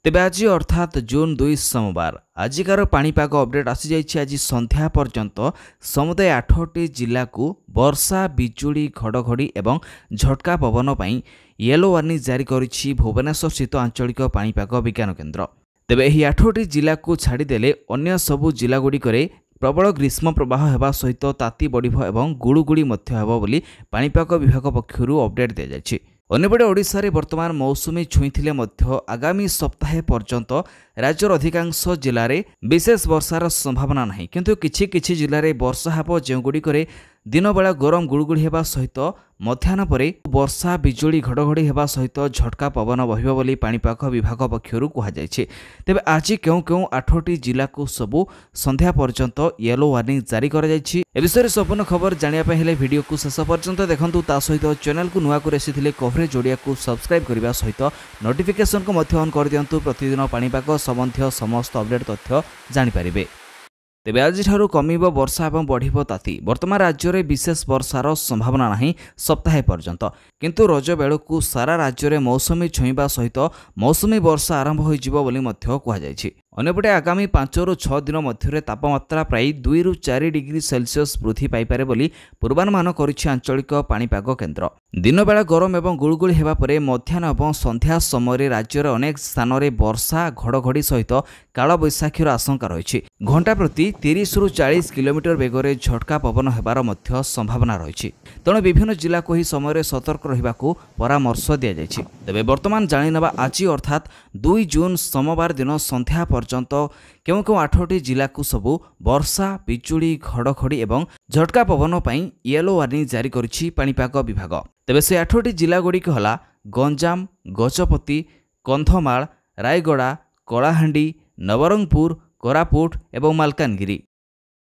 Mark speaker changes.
Speaker 1: तेबे आज अर्थात जून 2 सोमवार आजिकार पाणीपाग अपडेट आसी जाइछि। आज संध्या पर्यंत समुदाय 8टी जिला को वर्षा बिजुली घड़घड़ी एवं झटका पवन पर येलो वार्निंग जारी करिछि भुवनेश्वर स्थित आंचलिक पाणीपाग विज्ञान केन्द्र। तेबे एही 8टी जिला को छाड़देले अन्य सबु जिलागुड़िकरे प्रबल ग्रीष्म प्रवाह हेबा सहित ताती बढ़िब एवं गुळुगुळी मध्य हेबो बोली पाणीपाग विभाग पक्षरु अपडेट दिया जाइछि। अन्यपटे ओडिशा रे वर्तमान मौसुमी छुईथिले मध्य आगामी सप्ताहे पर्यंत राज्यर अधिकांश जिले में विशेष वर्षार संभावना नहीं, किंतु किछि किछि जिले में वर्षा हेबो जेउगुड़िकरे दिन बेला गरम गुळुगुळी हेबा सहित मध्याह्न परे वर्षा बिजुली घड़घड़ी हेबा सहित झटका पवन बहिबो बोली पाणीपाग विभाग पक्षरु कुहा जायछि। तेबे आज केउ केउ 8टी जिला को सबु संध्या पर्यंत येलो वार्निंग जारी करा जायछि। ए विषय संपूर्ण खबर जानिया पय हेले वीडियो को शेष पर्यंत देखंतु। ता सहित चैनल को नुआ को रेसिथिले कवरेज ओडिया को सब्सक्राइब करबा सहित नोटिफिकेशन को मध्य ऑन कर दियंतु। प्रतिदिन पाणीपाग संबंधी समस्त अपडेट तथ्य जानि परिबे। तेबे आज कमिब वर्षा और बढ़िब ताती। वर्तमान राज्य में विशेष वर्षार संभावना नहीं सप्ताहे पर्यंत, किंतु रज बेलू सारा राज्य में मौसुमी छुईबा सहित मौसुमी वर्षा आरंभ हो कहुछि। अन्यपटे आगामी 5 ରୁ 6 दिन मध्य तापमात्रा प्राय 2 ରୁ 4 डिग्री सेल्सियस वृद्धि पाइपारे बोली पूर्वानुमान करिछि आंचलिक पाणीपाग केन्द्र। दिन बेला गरम एवं गुळुगुळी हेबा परे मध्याह्न एवं संध्या समय राज्यर अनेक स्थान में वर्षा घड़घड़ी सहित काल बैशाखीर आशंका रही। घंटा प्रति 30 ରୁ 40 किलोमीटर बेगरे झटका पवन हेबार मध्य संभावना रही। तेणु विभिन्न जिला को ही समय सतर्क रहिबाकू परामर्श दिया जायछि। तेबे वर्तमान जानिनेबा आज अर्थात 2 जून सोमवार दिन संध्या पर्यंत केउ केउ 8टी जिला को सबु वर्षा बिजुली घड़घड़ी एवं झटका पवन पर येलो वार्निंग जारी करिछि पाणीपाग विभाग। तेबे से 8टी जिला गुड़िक हला गंजाम, गजपति, कंधमाल, रायगड़ा, कलाहांडी, नवरंगपुर, कोरापुट एवं मालकानगिरी।